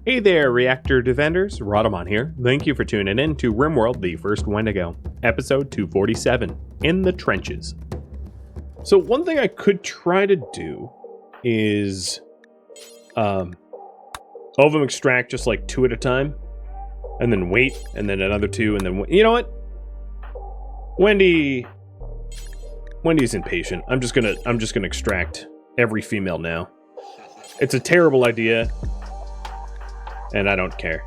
Hey there, Reactor Defenders. Rhadamant here. Thank you for tuning in to RimWorld, the first Wendigo, episode 247, In the Trenches. So one thing I could try to do is ovum extract just like 2 at a time, and then wait, and then another 2, and then you know what? Wendy's impatient. I'm just gonna extract every female now. It's a terrible idea. And I don't care.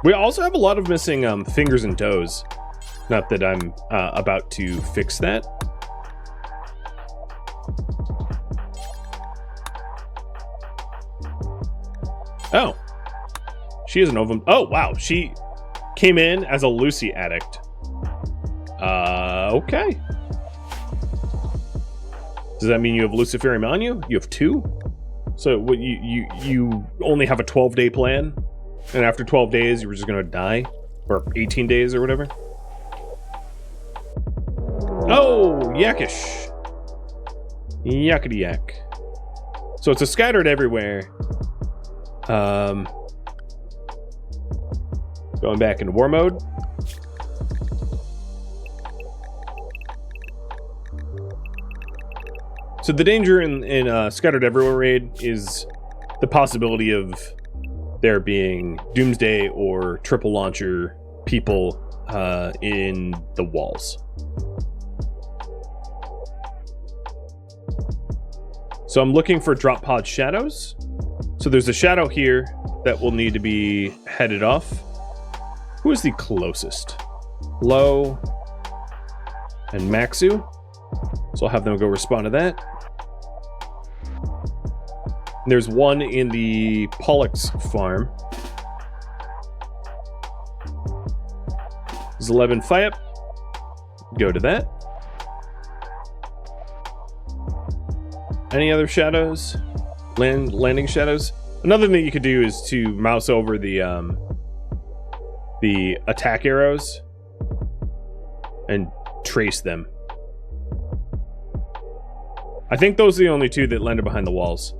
We also have a lot of missing fingers and toes. Not that I'm about to fix that. Oh. She is an ovum. Oh, wow. She came in as a Lucy addict. Okay. Does that mean you have Luciferium on you? You have 2? So what, you only have a 12-day plan, and after 12 days you were just gonna die, or 18 days or whatever. Oh, Yakish, yakety yak. So it's a scattered everywhere. Going back into war mode. So the danger in Scattered Everywhere raid is the possibility of there being Doomsday or triple launcher people in the walls. So I'm looking for drop pod shadows. So there's a shadow here that will need to be headed off. Who is the closest? Low and Maxu. So I'll have them go respond to that. There's one in the Pollux farm. There's 11 Fiap. Go to that. Any other shadows? Landing shadows? Another thing you could do is to mouse over the attack arrows and trace them. I think those are the only 2 that landed behind the walls.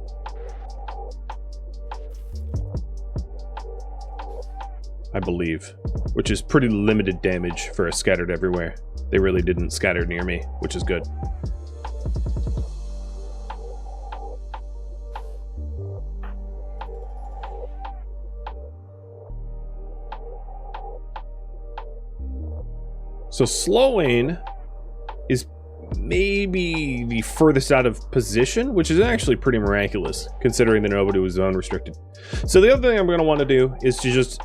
I believe. Which is pretty limited damage for a Scattered Everywhere. They really didn't scatter near me, which is good. So Slowing is maybe the furthest out of position, which is actually pretty miraculous, considering that nobody was zone restricted. So the other thing I'm going to want to do is to just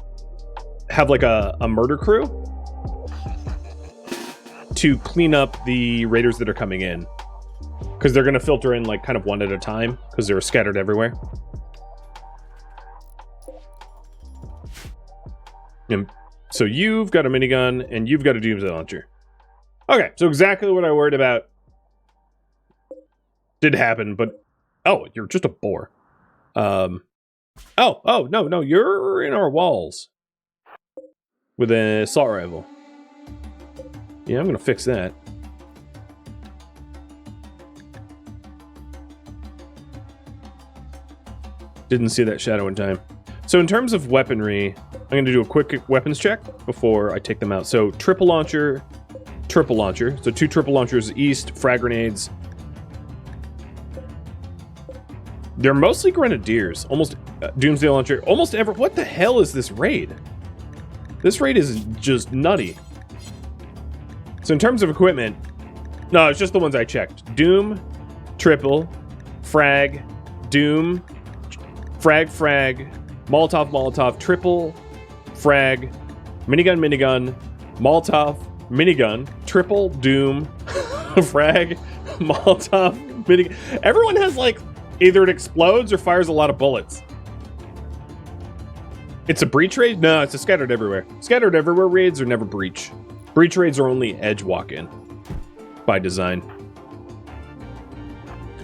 have like a murder crew to clean up the raiders that are coming in, because they're going to filter in like kind of one at a time because they're scattered everywhere. And so you've got a minigun and you've got a doomsday launcher. Okay, so exactly what I worried about did happen, but oh, you're just a boar. No, you're in our walls with an assault rifle. Yeah, I'm gonna fix that. Didn't see that shadow in time. So in terms of weaponry, I'm gonna do a quick weapons check before I take them out. So triple launcher. So 2 triple launchers east, frag grenades. They're mostly grenadiers. Almost doomsday launcher. Almost ever. What the hell is this raid? This raid is just nutty. So in terms of equipment, no, it's just the ones I checked. Doom, triple, frag, doom, frag, Molotov, triple, frag, minigun, Molotov, minigun, triple, doom, frag, Molotov, minigun. Everyone has like, either it explodes or fires a lot of bullets. It's a breach raid? No, it's a Scattered Everywhere. Scattered Everywhere raids are never breach. Breach raids are only edge walk-in by design.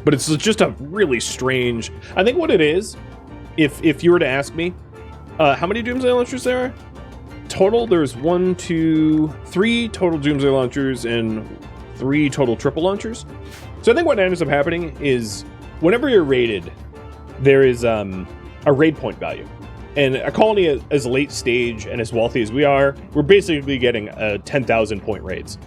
But it's just a really strange... I think what it is, if you were to ask me, how many Doomsday Launchers there are? Total, there's 1, 2, 3 total Doomsday Launchers and 3 total triple launchers. So I think what ends up happening is whenever you're raided, there is a raid point value. And a colony as late stage and as wealthy as we are, we're basically getting 10,000 point raids.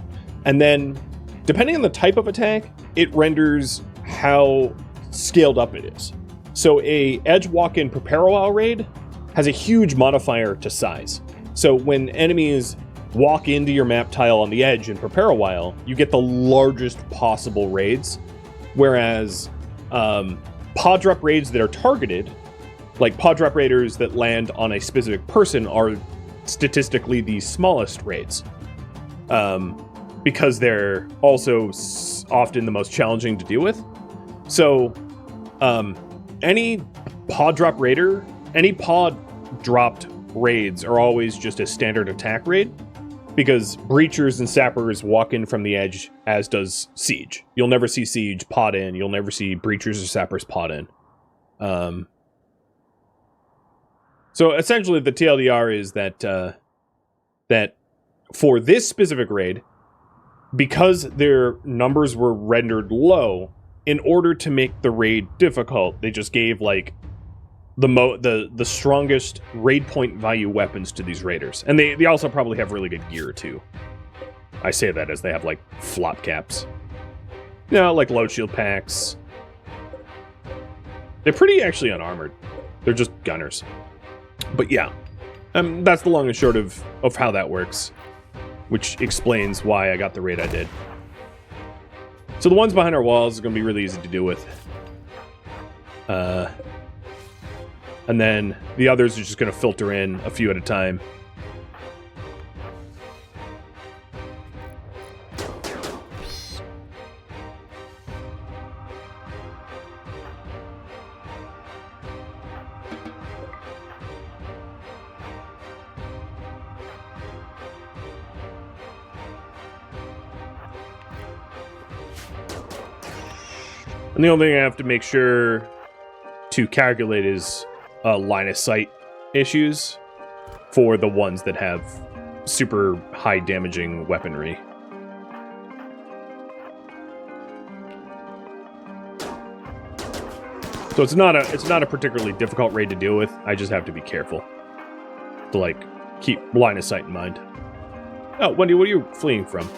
And then, depending on the type of attack, it renders how scaled up it is. So a edge walk-in prepare a while raid has a huge modifier to size. So when enemies walk into your map tile on the edge and prepare a while, you get the largest possible raids. Whereas pod drop raids that are targeted, like pod drop raiders that land on a specific person, are statistically the smallest raids. Because they're also often the most challenging to deal with. So any pod drop raider, any pod dropped raids are always just a standard attack raid, because breachers and sappers walk in from the edge, as does siege. You'll never see siege pod in. You'll never see breachers or sappers pod in. So essentially, the TLDR is that that for this specific raid, because their numbers were rendered low, in order to make the raid difficult, they just gave like the strongest raid point value weapons to these raiders. And they also probably have really good gear too. I say that as they have like flop caps. You know, like load shield packs. They're pretty actually unarmored. They're just gunners. But yeah, that's the long and short of how that works, which explains why I got the raid I did. So the ones behind our walls is going to be really easy to deal with. And then the others are just going to filter in a few at a time. And the only thing I have to make sure to calculate is line of sight issues for the ones that have super high damaging weaponry. So it's not a particularly difficult raid to deal with. I just have to be careful to like keep line of sight in mind. Oh, Wendy, what are you fleeing from?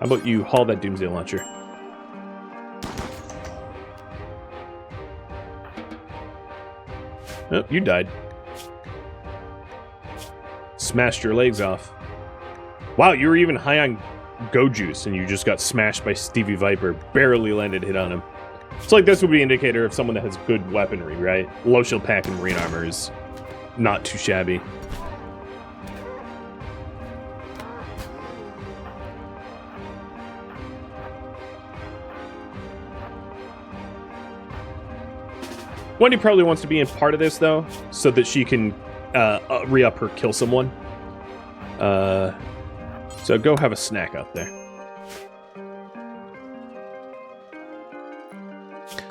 How about you haul that doomsday launcher? Oh, you died. Smashed your legs off. Wow, you were even high on go juice and you just got smashed by Stevie Viper. Barely landed a hit on him. So like this would be an indicator of someone that has good weaponry, right? Low shield pack and marine armor is not too shabby. Wendy probably wants to be in part of this, though, so that she can re-up her kill someone. So go have a snack out there.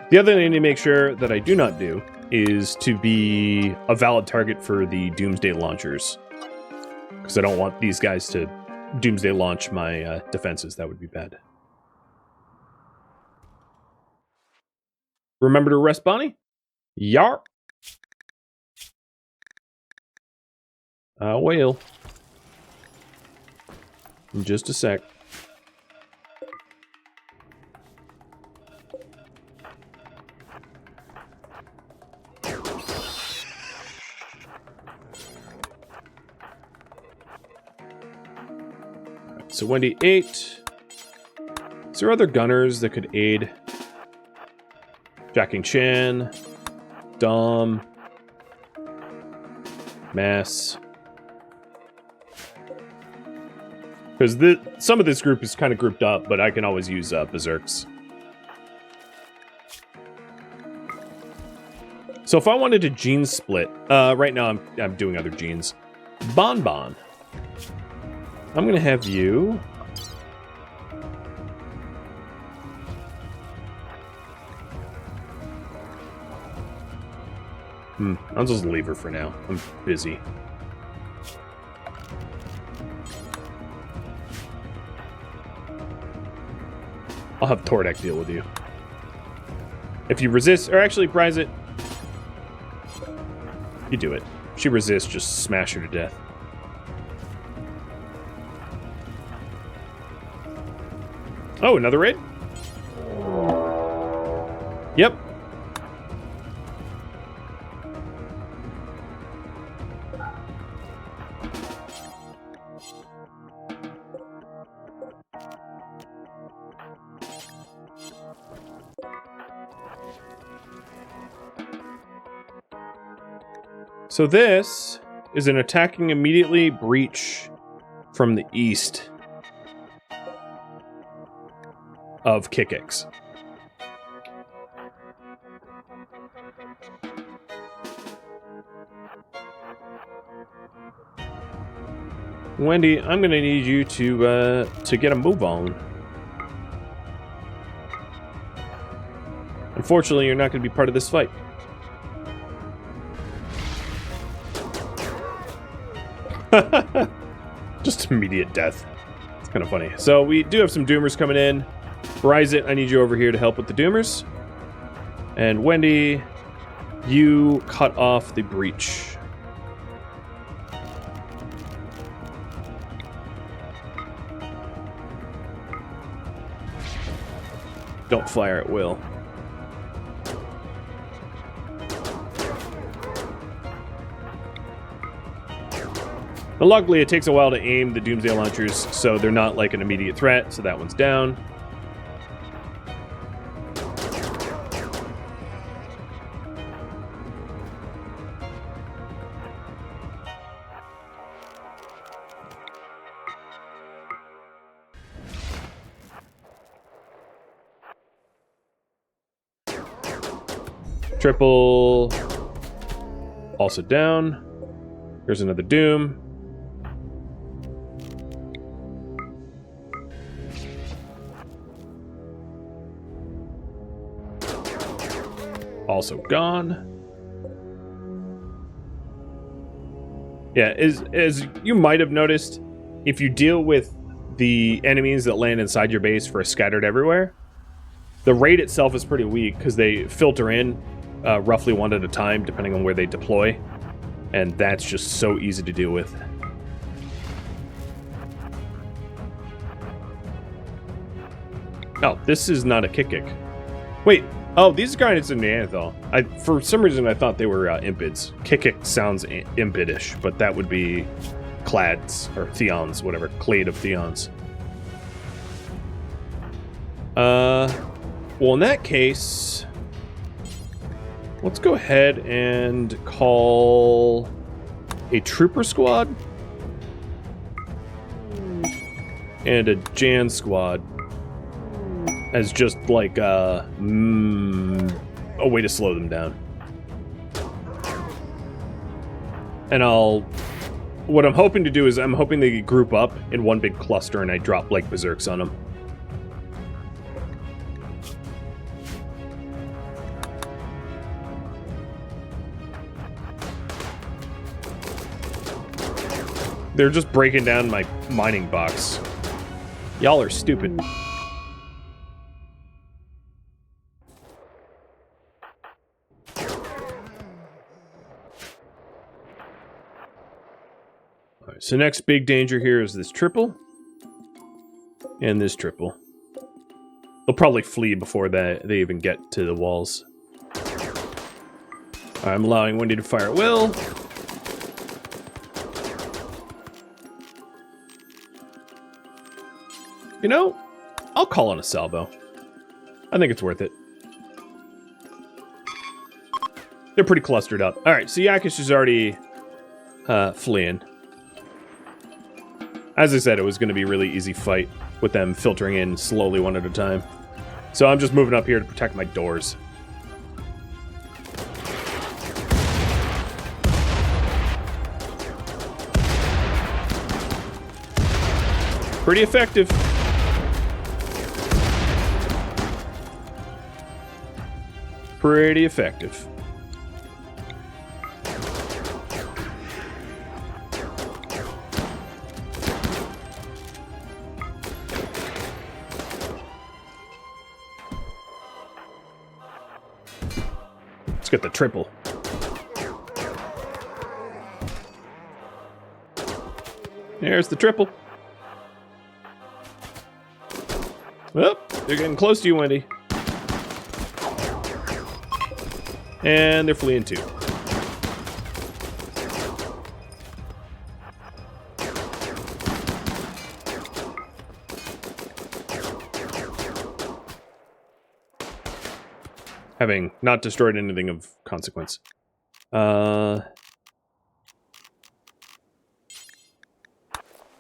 The other thing to make sure that I do not do is to be a valid target for the doomsday launchers. Because I don't want these guys to doomsday launch my defenses. That would be bad. Remember to rest Bonnie? Yarp. I will. In just a sec. Right, so Wendy 8. Is there other gunners that could aid? Jacking Chan. Dom, Mass, because some of this group is kind of grouped up, but I can always use Berserks. So if I wanted to gene split, right now I'm doing other genes. Bonbon, I'm gonna have you. I'll just leave her for now. I'm busy. I'll have Tordek deal with you. If you resist, or actually, prize it. You do it. She resists, just smash her to death. Oh, another raid? Yep. So this is an attacking immediately breach from the east of Kikix. Wendy, I'm gonna need you to get a move on. Unfortunately, you're not gonna be part of this fight. Just immediate death. It's kind of funny. So we do have some Doomers coming in. Rise it, I need you over here to help with the Doomers. And Wendy, you cut off the breach. Don't fire at will. But luckily, it takes a while to aim the Doomsday Launchers, so they're not like an immediate threat, so that one's down. Triple. Also down. Here's another Doom. Also gone. Yeah, as you might have noticed, if you deal with the enemies that land inside your base for scattered everywhere, the raid itself is pretty weak because they filter in roughly one at a time, depending on where they deploy, and that's just so easy to deal with. Oh, this is not a kick. Wait. Oh, these guys are Neanderthal. For some reason, I thought they were impids. Kikik sounds impidish, but that would be clads, or theons, whatever. Clade of theons. Well, in that case, let's go ahead and call a trooper squad and a Jan squad as just like a way to slow them down. And what I'm hoping to do is I'm hoping they group up in one big cluster and I drop like berserks on them. They're just breaking down my mining box. Y'all are stupid. Alright, so next big danger here is this triple. And this triple. They'll probably flee before they even get to the walls. I'm allowing Wendy to fire at will. You know, I'll call on a salvo. I think it's worth it. They're pretty clustered up. Alright, so Yttakin is already fleeing. As I said, it was going to be a really easy fight with them filtering in slowly one at a time. So I'm just moving up here to protect my doors. Pretty effective. Pretty effective. get the triple. There's the triple. Well, they're getting close to you, Wendy. And they're fleeing too. Having not destroyed anything of consequence.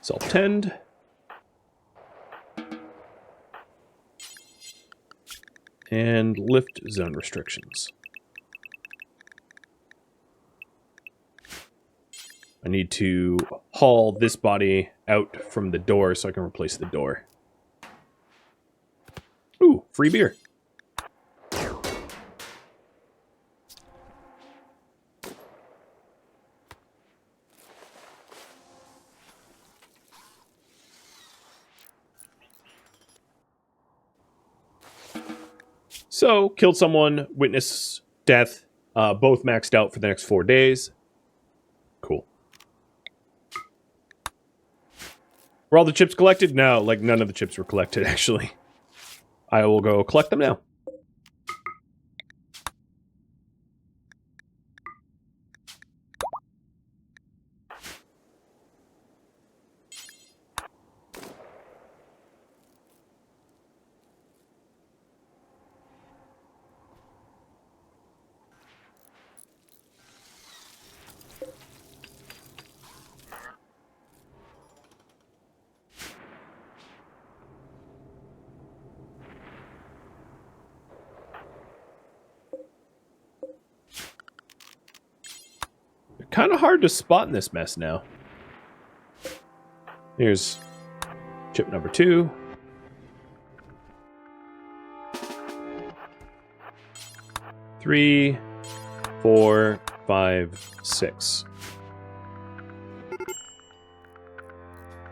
Self-tend. And lift zone restrictions. I need to haul this body out from the door so I can replace the door. Ooh, free beer. So, killed someone, witness death, both maxed out for the next 4 days. Cool. Were all the chips collected? No, like none of the chips were collected, actually. I will go collect them now. Kind of hard to spot in this mess now. Here's chip number 2. Three, 4, 5, 6.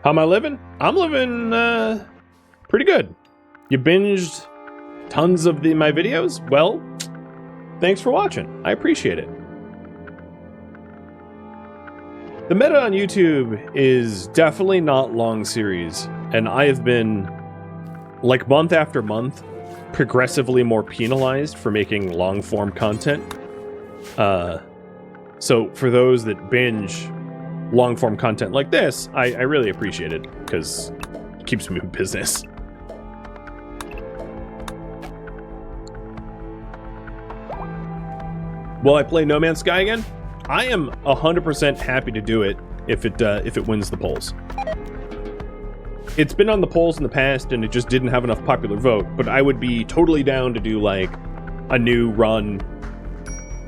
How am I living? I'm living pretty good. You binged tons of my videos? Well, thanks for watching. I appreciate it. The meta on YouTube is definitely not long series, and I have been, like month after month, progressively more penalized for making long-form content. So for those that binge long-form content like this, I really appreciate it, because it keeps me in business. Will I play No Man's Sky again? I am 100% happy to do it if it wins the polls. It's been on the polls in the past and it just didn't have enough popular vote, but I would be totally down to do like a new run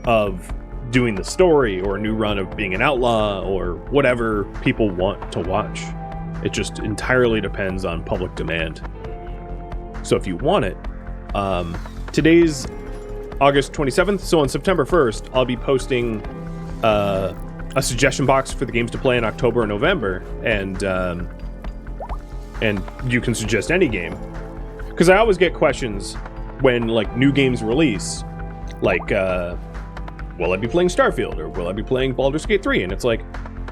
of doing the story or a new run of being an outlaw or whatever people want to watch. It just entirely depends on public demand. So if you want it, today's August 27th, so on September 1st, I'll be posting a suggestion box for the games to play in October and November, and you can suggest any game. Because I always get questions when like new games release, like, will I be playing Starfield or will I be playing Baldur's Gate 3? And it's like,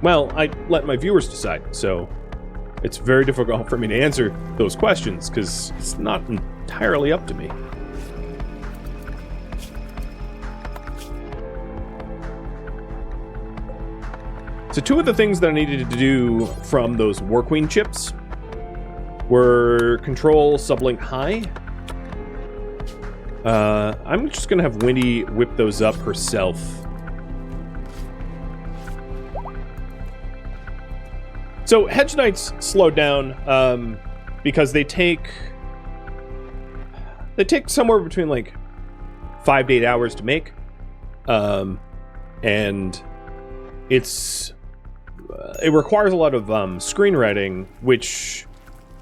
well, I let my viewers decide, so it's very difficult for me to answer those questions because it's not entirely up to me. So 2 of the things that I needed to do from those War Queen chips were control sublink high. I'm just gonna have Wendy whip those up herself. So Hedge Knights slowed down because they take somewhere between like 5 to 8 hours to make, and it requires a lot of screenwriting, which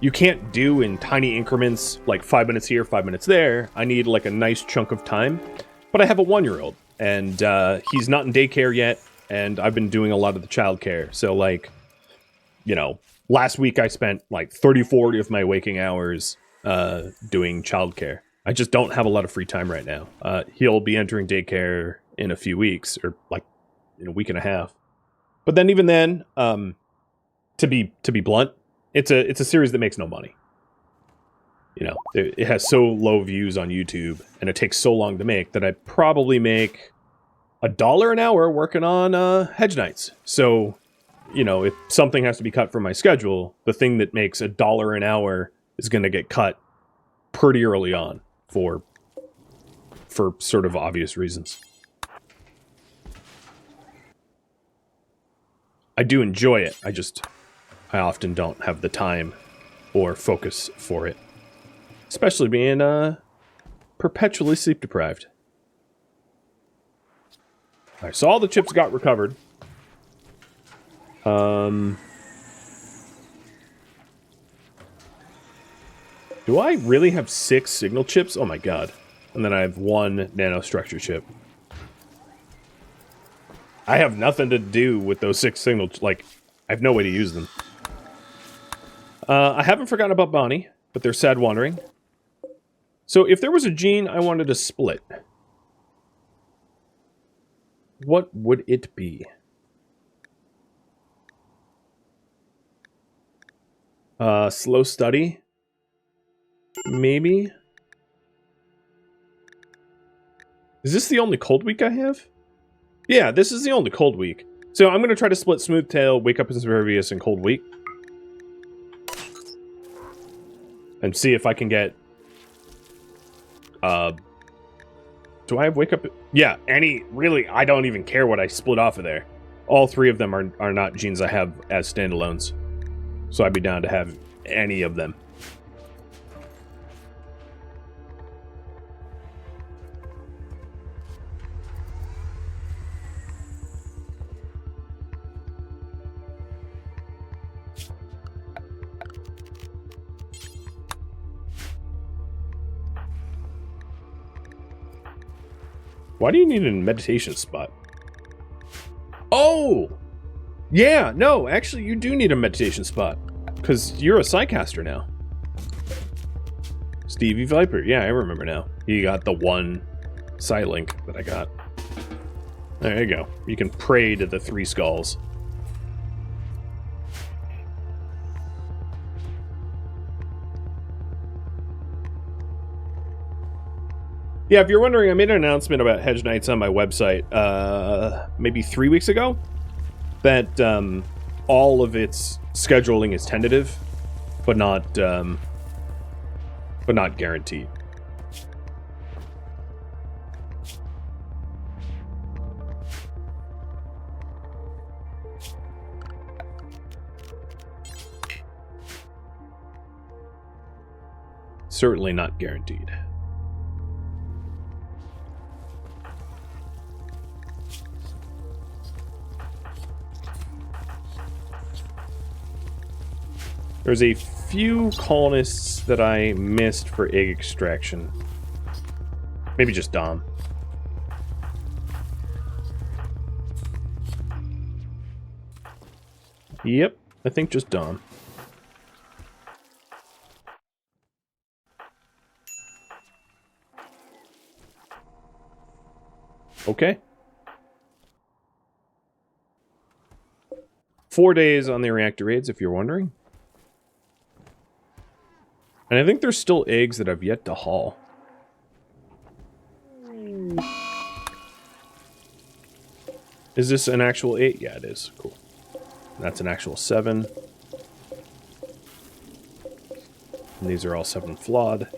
you can't do in tiny increments, like 5 minutes here, 5 minutes there. I need like a nice chunk of time. But I have a 1-year-old, and he's not in daycare yet, and I've been doing a lot of the childcare. So like, you know, last week I spent like 30-40 of my waking hours doing childcare. I just don't have a lot of free time right now. He'll be entering daycare in a few weeks, or like in a week and a half. But then even then, to be blunt, it's a series that makes no money. You know, it has so low views on YouTube, and it takes so long to make that I probably make $1 an hour working on Hedge Knights. So, you know, if something has to be cut from my schedule, the thing that makes $1 an hour is going to get cut pretty early on for sort of obvious reasons. I do enjoy it. I often don't have the time or focus for it. Especially being perpetually sleep deprived. Alright, so all the chips got recovered. Do I really have 6 signal chips? Oh my god. And then I have 1 nanostructure chip. I have nothing to do with those 6 signal... Like, I have no way to use them. I haven't forgotten about Bonnie, but they're sad wandering. So if there was a gene I wanted to split, what would it be? Slow study? Maybe? Is this the only cold week I have? Yeah, this is the only cold week. So I'm going to try to split Smooth Tail, Wake Up Impervious, and Cold Week. And see if I can get... do I have Wake Up... Yeah, any... Really, I don't even care what I split off of there. All 3 of them are not genes I have as standalones. So I'd be down to have any of them. Why do you need a meditation spot? Oh! Yeah, no, actually you do need a meditation spot. Because you're a Psycaster now. Stevie Viper, yeah, I remember now. You got the 1 Psylink that I got. There you go. You can pray to the 3 skulls. Yeah, if you're wondering, I made an announcement about Hedge Knights on my website maybe 3 weeks ago. That all of its scheduling is tentative, but not guaranteed. Certainly not guaranteed. There's a few colonists that I missed for egg extraction. Maybe just Dom. Yep, I think just Dom. Okay. 4 days on the reactor raids, if you're wondering. And I think there's still eggs that I've yet to haul. Is this an actual 8? Yeah, it is. Cool. That's an actual 7. And these are all 7 flawed.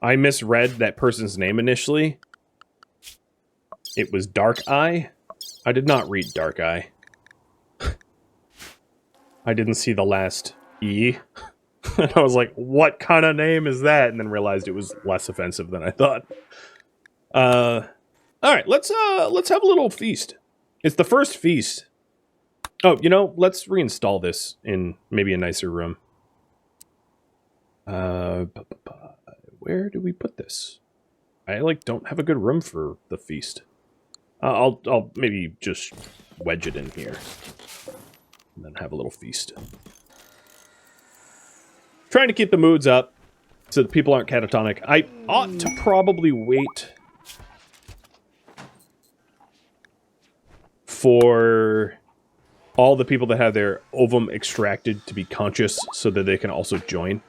I misread that person's name initially. It was Dark Eye. I did not read Dark Eye. I didn't see the last E. And I was like, what kind of name is that? And then realized it was less offensive than I thought. Alright, let's have a little feast. It's the first feast. Oh, you know, let's reinstall this in maybe a nicer room. Where do we put this? I, like, don't have a good room for the feast. I'll maybe just wedge it in here. And then have a little feast. Trying to keep the moods up so that people aren't catatonic. I ought to probably wait for all the people that have their ovum extracted to be conscious so that they can also join.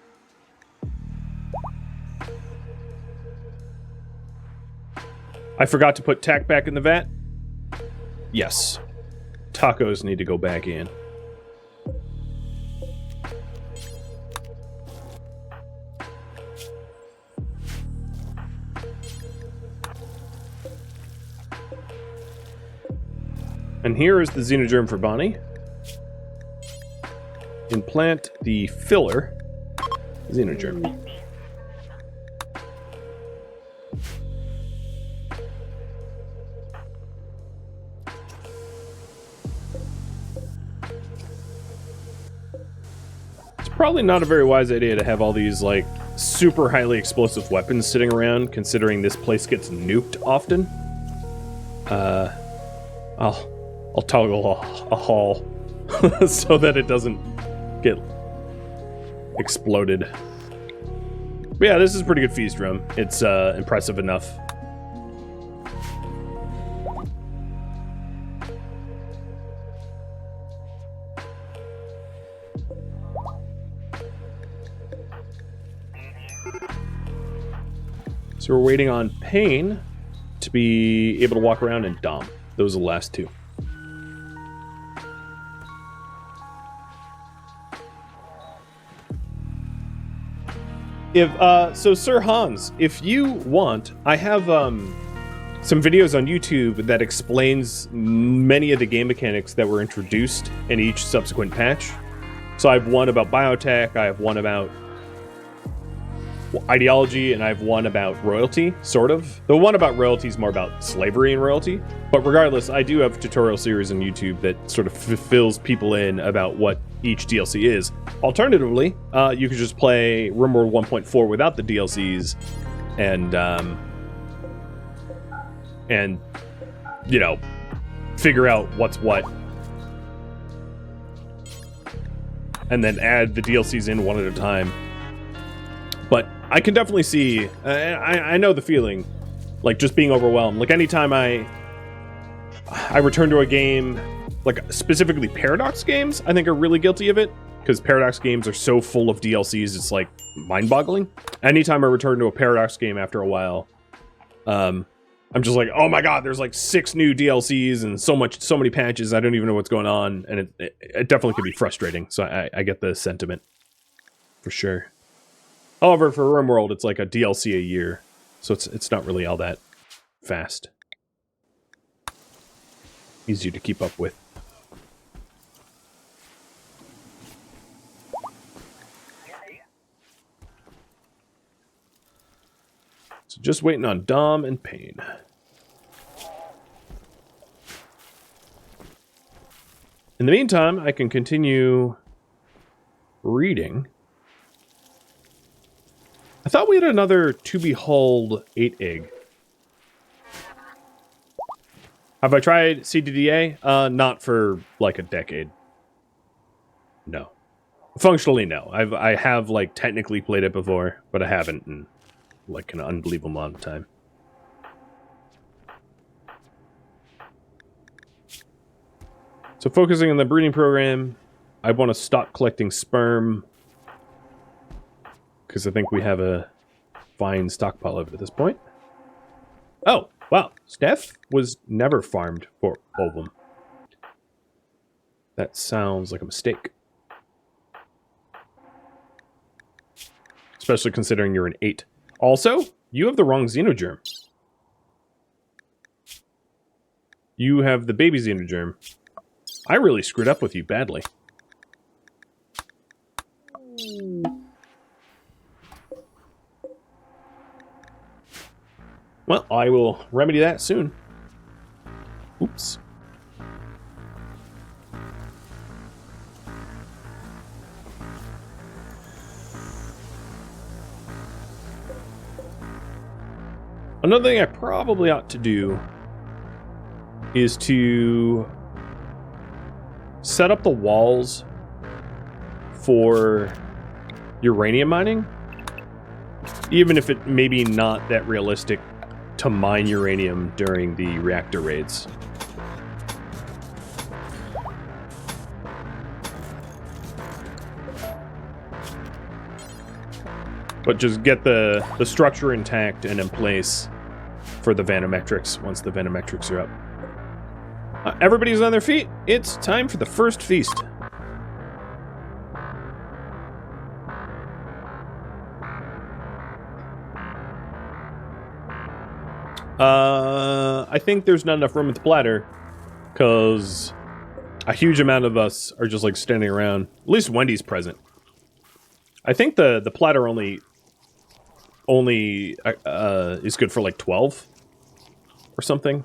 I forgot to put tack back in the vat. Yes. Tacos need to go back in. And here is the Xenogerm for Bonnie. Implant the filler Xenogerm. It's probably not a very wise idea to have all these, like, super highly explosive weapons sitting around, considering this place gets nuked often. I'll toggle a haul so that it doesn't get exploded. But yeah, this is a pretty good feast room. It's impressive enough. So we're waiting on Pain to be able to walk around, and Dom. Those are the last two. If so, Sir Hans, if you want, I have some videos on YouTube that explains many of the game mechanics that were introduced in each subsequent patch. So I have one about biotech, I have one about ideology, and I have one about royalty, sort of. The one about royalty is more about slavery and royalty. But regardless, I do have a tutorial series on YouTube that sort of fills people in about what each DLC is. Alternatively, you could just play RimWorld 1.4 without the DLCs and you know, figure out what's what. And then add the DLCs in one at a time. But I can definitely see, I know the feeling, like just being overwhelmed. Like anytime I return to a game, like specifically Paradox games, I think are really guilty of it. Because Paradox games are so full of DLCs, it's like mind-boggling. Anytime I return to a Paradox game after a while, I'm just like, oh my god, there's like 6 new DLCs and so many patches, I don't even know what's going on. And it definitely can be frustrating. So I get the sentiment, for sure. However, for RimWorld, it's like a DLC a year, so it's not really all that fast. Easy to keep up with. So just waiting on Dom and Pain. In the meantime, I can continue reading. I thought we had another To Behold 8 egg. Have I tried CDDA? Not for like a decade. No. Functionally, no. I have like technically played it before, but I haven't in like an unbelievable amount of time. So focusing on the breeding program, I want to stop collecting sperm, because I think we have a fine stockpile of it at this point. Oh, wow. Steph was never farmed for ovum. That sounds like a mistake. Especially considering you're an 8. Also, you have the wrong Xenogerm. You have the baby Xenogerm. I really screwed up with you badly. Well, I will remedy that soon. Oops. Another thing I probably ought to do is to set up the walls for uranium mining, even if it maybe not that realistic to mine uranium during the reactor raids. But just get the structure intact and in place for the Vanometrics once the Vanometrics are up. Everybody's on their feet. It's time for the first feast. I think there's not enough room at the platter because a huge amount of us are just like standing around. At least Wendy's present. I think the platter only is good for like 12 or something.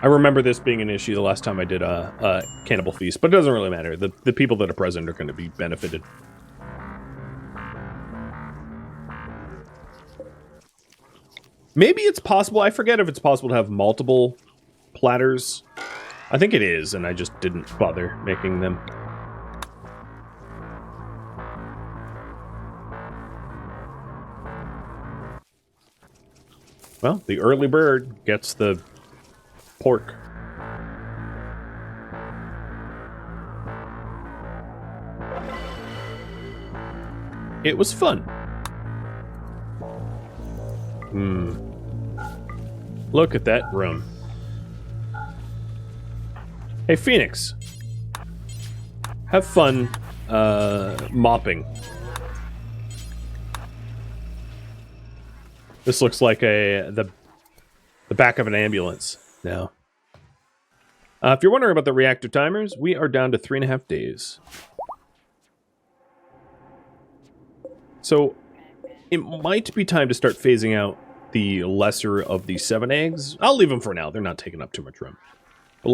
I remember this being an issue the last time I did a Cannibal Feast, but it doesn't really matter. The people that are present are going to be benefited. Maybe it's possible, I forget if it's possible to have multiple platters. I think it is, and I just didn't bother making them. Well, the early bird gets the pork. It was fun. Look at that room. Hey, Phoenix. Have fun mopping. This looks like the back of an ambulance now. If you're wondering about the reactor timers, we are down to 3.5 days. So it might be time to start phasing out the lesser of the 7 eggs. I'll leave them for now. They're not taking up too much room. But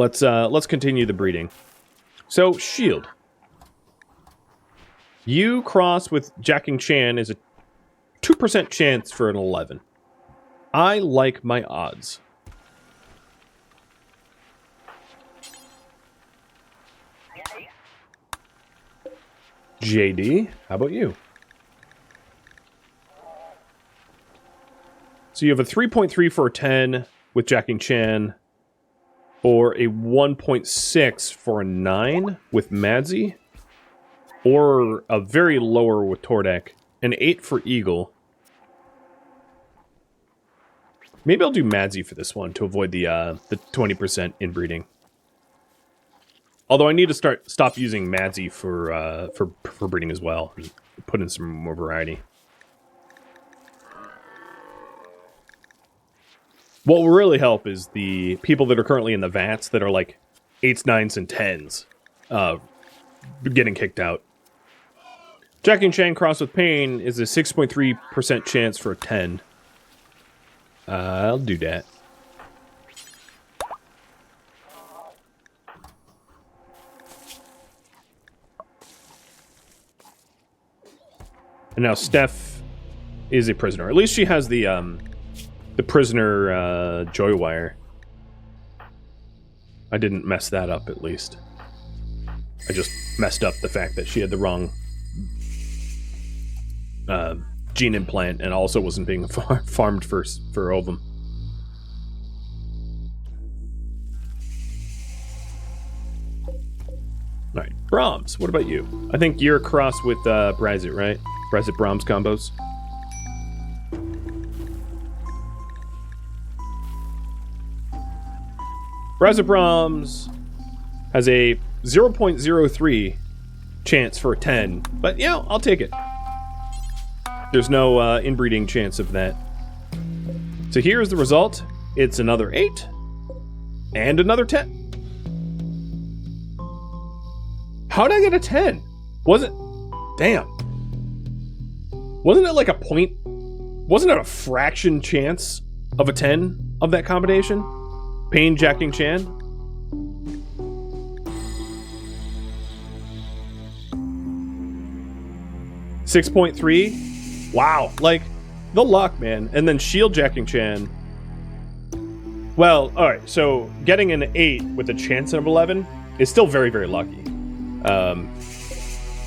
let's continue the breeding. So Shield, you cross with Yttakin Chan is a 2% chance for an 11. I like my odds. JD, how about you? So you have a 3.3 for a 10 with Yttakin Chan, or a 1.6 for a 9 with Madzi, or a very lower with Tordek, an 8 for Eagle. Maybe I'll do Madzi for this one to avoid the 20% inbreeding. Although I need to stop using Madzi for breeding as well, and put in some more variety. What will really help is the people that are currently in the vats that are like 8s, 9s, and 10s getting kicked out. Yttakin Chan cross with Pain is a 6.3% chance for a 10. I'll do that. And now Steph is a prisoner. At least she has the prisoner joy wire. I didn't mess that up, at least. I just messed up the fact that she had the wrong gene implant and also wasn't being farmed for ovum. Alright, Brahms, what about you? I think you're cross with Brazit, right? Brazit Brahms combos. Brazit Brahms has a 0.03 chance for a 10, but yeah, I'll take it. There's no inbreeding chance of that. So here's the result. It's another 8 and another 10. How did I get a 10? Damn. Wasn't it like a point? Wasn't it a fraction chance of a 10 of that combination? Pain, Yttakin Chan? $6.3? Wow, like, the luck, man. And then Shield Yttakin Chan Well, all right. So getting an 8 with a chance of 11 is still very, very lucky.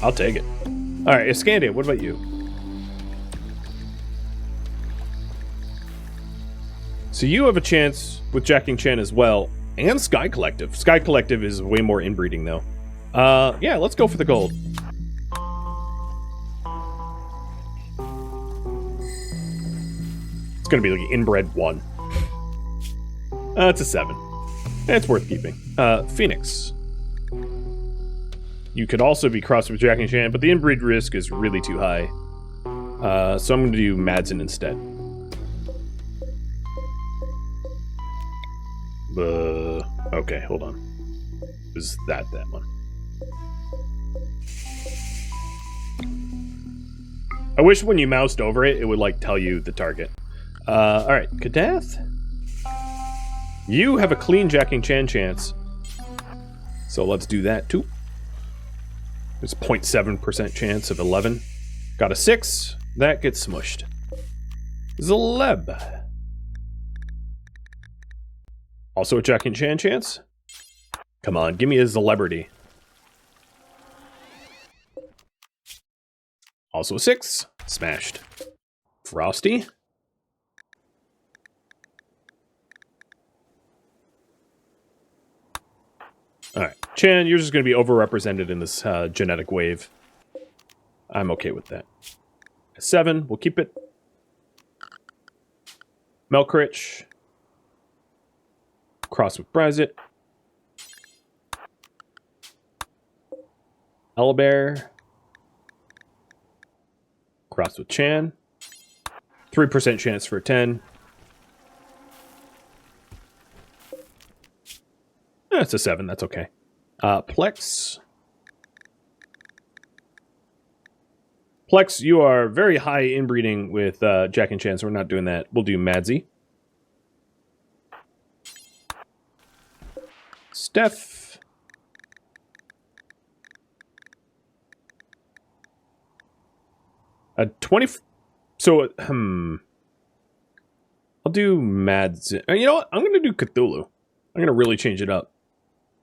I'll take it. All right, Iscandia, what about you? So you have a chance with Jacking Chan as well, and Sky Collective. Sky Collective is way more inbreeding, though. Yeah, let's go for the gold. It's gonna be like inbred 1. It's a 7. It's worth keeping. Phoenix. You could also be crossed with Jacking Chan, but the inbreed risk is really too high. So I'm going to do Madsen instead. Okay, hold on. Is that one? I wish when you moused over it, it would, like, tell you the target. Alright, Kadath? You have a clean Jacking Chan chance. So let's do that, too. There's a 0.7% chance of 11. Got a 6. That gets smushed. Zaleb. Also a Jacking Chan chance. Come on, give me a celebrity. Also a 6. Smashed. Frosty. Alright, Chan, you're just going to be overrepresented in this genetic wave. I'm okay with that. 7, we'll keep it. Melkrich. Cross with Brizit. Owlbear. Cross with Chan. 3% chance for a 10. It's a 7, that's okay. Plex. Plex, you are very high inbreeding with Jacking Chan, so we're not doing that. We'll do Madsy. Steph. A 20... So, I'll do Mads... You know what? I'm going to do Cthulhu. I'm going to really change it up.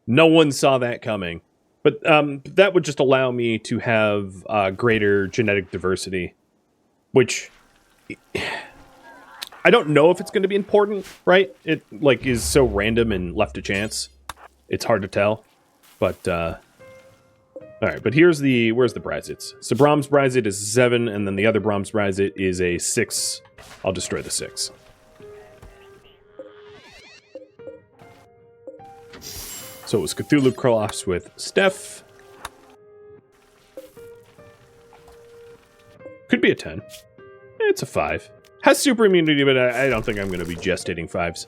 No one saw that coming. But that would just allow me to have greater genetic diversity. Which... I don't know if it's going to be important, right? It, like, is so random and left to chance. It's hard to tell. But, alright, but here's the... Where's the Brizits? So Brahms Brizit is 7, and then the other Brahms Brizit is a 6. I'll destroy the 6. So it was Cthulhu cross with Steph. Could be a 10. It's a 5. Has super immunity, but I don't think I'm going to be gestating 5s.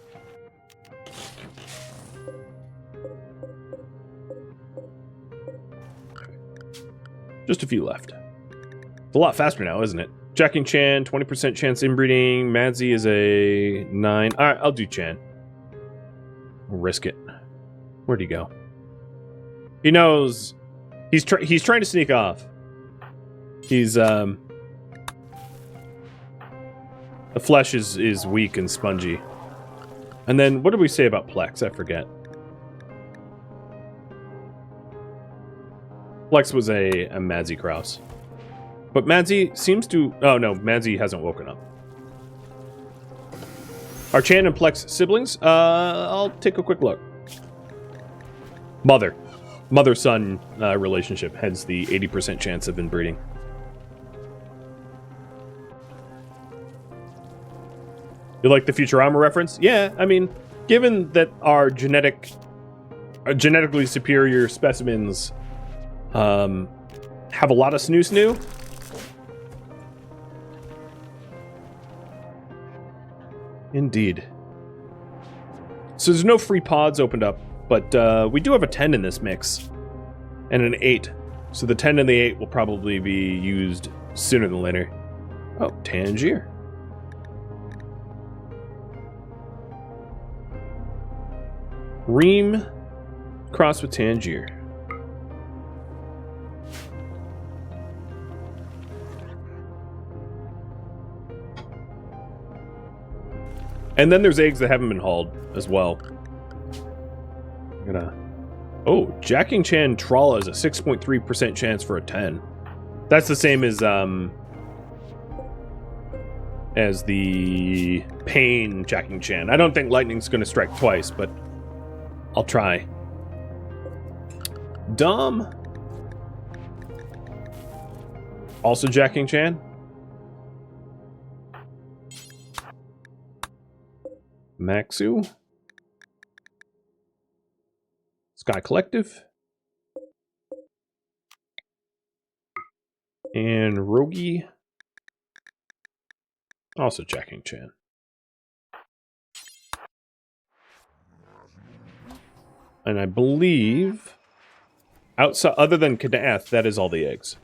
Just a few left. It's a lot faster now, isn't it? Jacking Chan, 20% chance inbreeding. Madsy is a 9. Alright, I'll do Chan. We'll risk it. Where'd he go? He knows... He's trying to sneak off. He's, The flesh is weak and spongy. And then, what did we say about Plex? I forget. Plex was a Madsy cross. But Madsy seems to... Oh, no, Madsy hasn't woken up. Are Chan and Plex siblings? I'll take a quick look. Mother-son relationship, hence the 80% chance of inbreeding. You like the Futurama reference? Yeah, I mean, given that our genetically superior specimens have a lot of snoo-snoo, indeed. So there's no free pods opened up, but we do have a 10 in this mix, and an 8. So the 10 and the 8 will probably be used sooner than later. Oh, Tangier. Reem cross with Tangier. And then there's eggs that haven't been hauled as well. I'm gonna... Oh, Jacking Chan Trala is a 6.3% chance for a 10. That's the same as the Pain Jacking Chan. I don't think lightning's gonna strike twice, but I'll try. Dom. Also Jacking Chan. Maxu. Sky Collective. And Rogi. Also Jacking Chan. And I believe, outside, other than Kadath, that is all the eggs.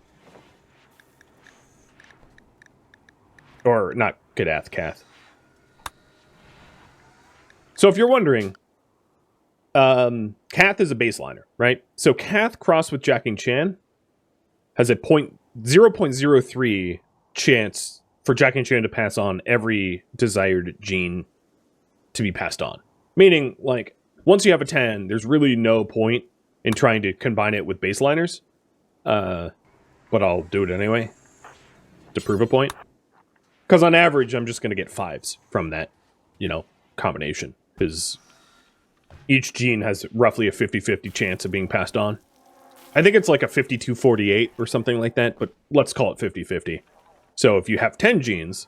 Or, not Kadath, Kath. So if you're wondering, Kath is a baseliner, right? So Kath crossed with Jacking Chan has a 0.03 chance for Jacking Chan to pass on every desired gene to be passed on. Meaning, like, once you have a 10, there's really no point in trying to combine it with baseliners. But I'll do it anyway to prove a point. Because on average, I'm just going to get 5s from that, combination. Because each gene has roughly a 50-50 chance of being passed on. I think it's like a 52-48 or something like that, but let's call it 50-50. So if you have 10 genes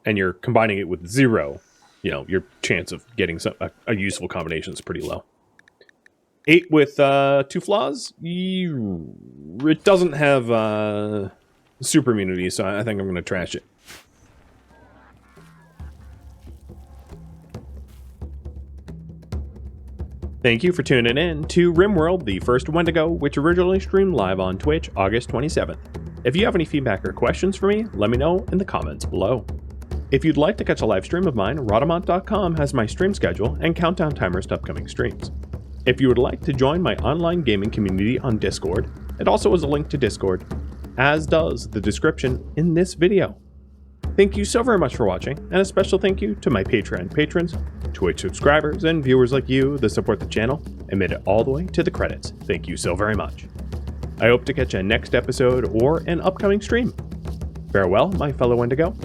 and you're combining it with 0, your chance of getting a useful combination is pretty low. 8 with 2 flaws? It doesn't have super immunity, so I think I'm going to trash it. Thank you for tuning in to RimWorld, the first Wendigo, which originally streamed live on Twitch August 27th. If you have any feedback or questions for me, let me know in the comments below. If you'd like to catch a live stream of mine, Rhadamant.com has my stream schedule and countdown timers to upcoming streams. If you would like to join my online gaming community on Discord, it also has a link to Discord, as does the description in this video. Thank you so very much for watching, and a special thank you to my Patreon patrons, Twitch subscribers, and viewers like you that support the channel and made it all the way to the credits. Thank you so very much. I hope to catch a next episode or an upcoming stream. Farewell, my fellow Wendigo.